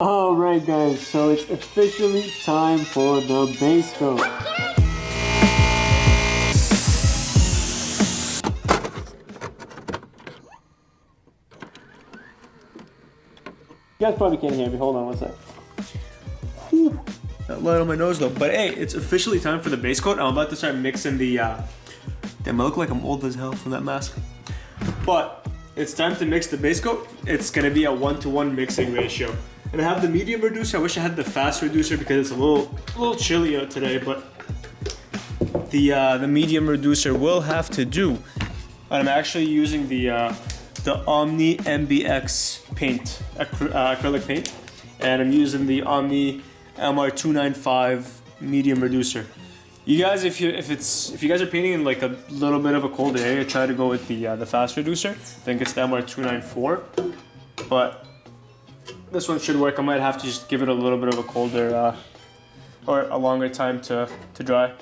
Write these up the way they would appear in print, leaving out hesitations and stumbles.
Alright guys, so it's officially time for the base coat. You guys probably can't hear me, hold on one sec. Whew. That light on my nose though, but hey, it's officially time for the base coat. I'm about to start mixing the, damn, I look like I'm old as hell from that mask. But it's time to mix the base coat. It's gonna be a 1-to-1 mixing ratio. And I have the medium reducer. I wish I had the fast reducer because it's a little chilly out today, but the medium reducer will have to do. I'm actually using the Omni MBX paint, acrylic paint, and I'm using the Omni MR295 medium reducer. You guys, if you guys are painting in like a little bit of a colder area, try to go with the fast reducer. I think it's the MR294, but this one should work. I might have to just give it a little bit of a colder or a longer time to dry.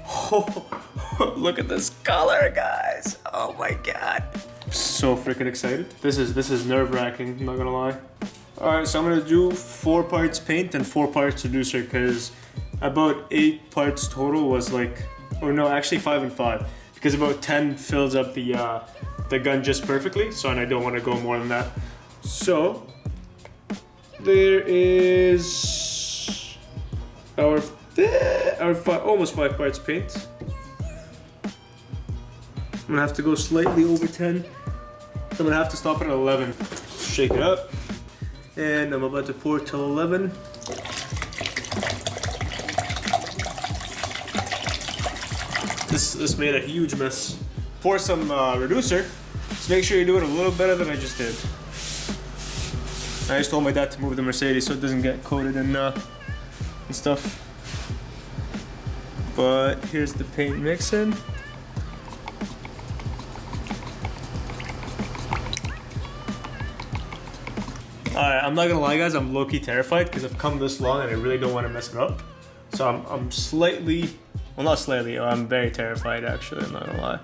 Oh, look at this color, guys! Oh my god, I'm so freaking excited. This is nerve-wracking, I'm not gonna lie. All right, so I'm gonna do 4 parts paint and 4 parts reducer because about 8 parts total was like, or no, actually 5 and 5, because about 10 fills up the gun just perfectly. So, and I don't want to go more than that. So there is our almost 5 parts paint. I'm gonna have to go slightly over 10. So I'm gonna have to stop at 11. Shake it up, and I'm about to pour till 11. This made a huge mess. Pour some reducer. Just make sure you do it a little better than I just did. I just told my dad to move the Mercedes so it doesn't get coated and stuff. But here's the paint mixing. Alright, I'm not gonna lie guys, I'm low-key terrified because I've come this long and I really don't want to mess it up. So I'm slightly, well not slightly, I'm very terrified actually, I'm not gonna lie.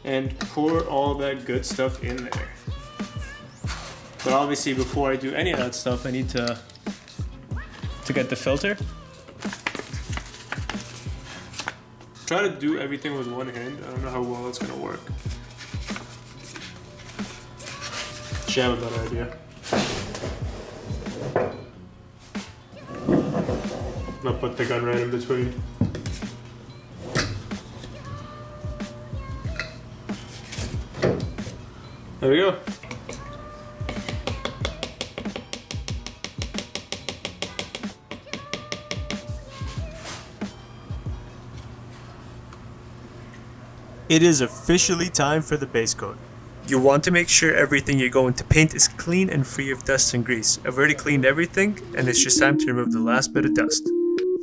And pour all that good stuff in there. But obviously before I do any of that stuff, I need to get the filter. Try to do everything with one hand. I don't know how well that's gonna work. Should have a better idea. I'm gonna put the gun right in between. There we go. It is officially time for the base coat. You want to make sure everything you're going to paint is clean and free of dust and grease. I've already cleaned everything and it's just time to remove the last bit of dust.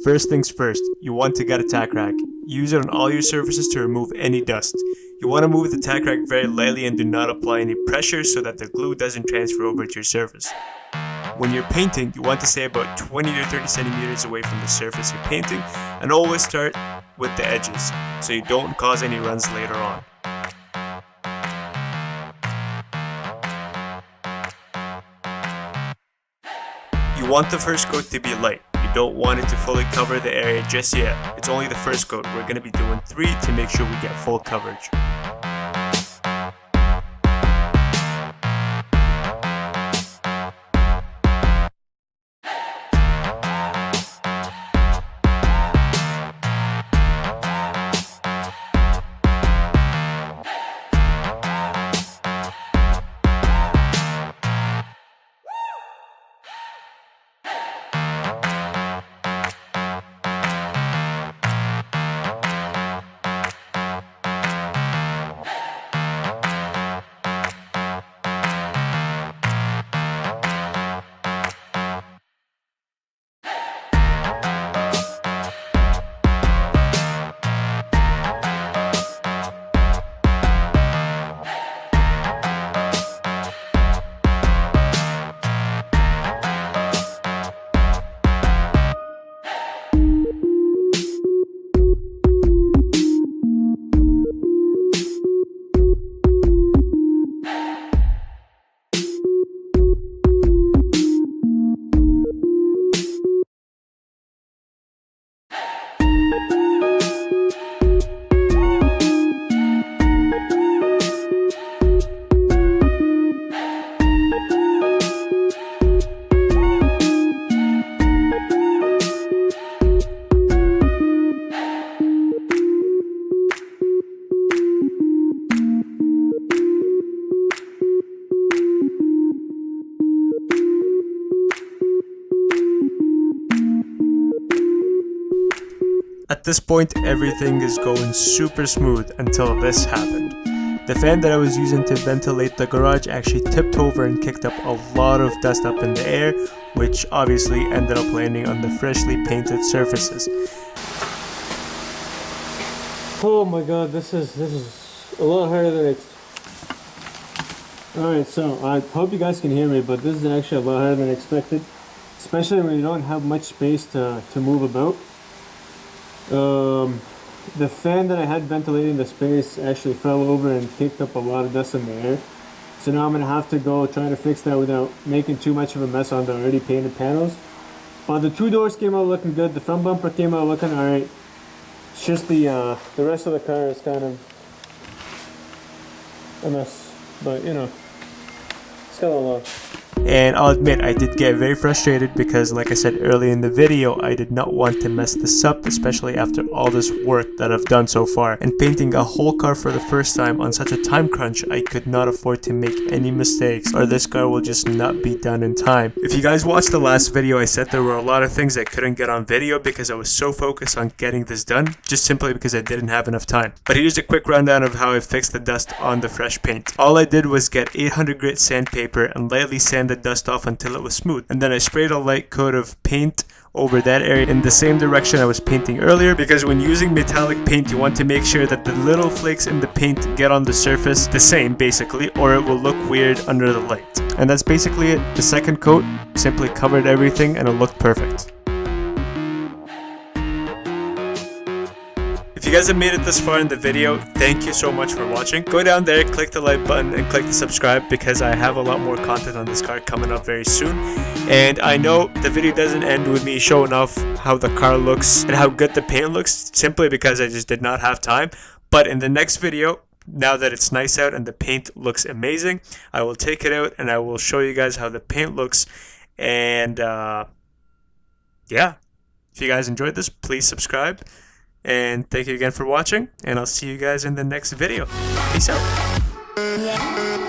First things first, you want to get a tack rack. Use it on all your surfaces to remove any dust. You want to move the tack rack very lightly and do not apply any pressure so that the glue doesn't transfer over to your surface. When you're painting, you want to stay about 20 to 30 centimeters away from the surface you're painting and always start with the edges so you don't cause any runs later on. You want the first coat to be light. You don't want it to fully cover the area just yet. It's only the first coat. We're going to be doing 3 to make sure we get full coverage. At this point, everything is going super smooth until this happened. The fan that I was using to ventilate the garage actually tipped over and kicked up a lot of dust up in the air, which obviously ended up landing on the freshly painted surfaces. Oh my god, this is a lot harder than expected. Alright, so I hope you guys can hear me, but this is actually a lot harder than expected, especially when you don't have much space to move about. The fan that I had ventilating the space actually fell over and kicked up a lot of dust in the air. So now I'm going to have to go try to fix that without making too much of a mess on the already painted panels. But the two doors came out looking good, the front bumper came out looking alright. It's just the rest of the car is kind of a mess, but you know, it's got a lot. And I'll admit, I did get very frustrated because, like I said earlier in the video, I did not want to mess this up, especially after all this work that I've done so far. And painting a whole car for the first time on such a time crunch, I could not afford to make any mistakes, or this car will just not be done in time. If you guys watched the last video, I said there were a lot of things I couldn't get on video because I was so focused on getting this done, just simply because I didn't have enough time. But here's a quick rundown of how I fixed the dust on the fresh paint. All I did was get 800 grit sandpaper and lightly sand the dust off until it was smooth, and then I sprayed a light coat of paint over that area in the same direction I was painting earlier, because when using metallic paint you want to make sure that the little flakes in the paint get on the surface the same basically, or it will look weird under the light. And that's basically it. The second coat simply covered everything and it looked perfect. If you guys have made it this far in the video, thank you so much for watching. Go down there, click the like button and click the subscribe, because I have a lot more content on this car coming up very soon. And I know the video doesn't end with me showing off how the car looks and how good the paint looks, simply because I just did not have time. But in the next video, now that it's nice out and the paint looks amazing, I will take it out and I will show you guys how the paint looks. And yeah, if you guys enjoyed this, please subscribe. And thank you again for watching, and I'll see you guys in the next video. Peace out.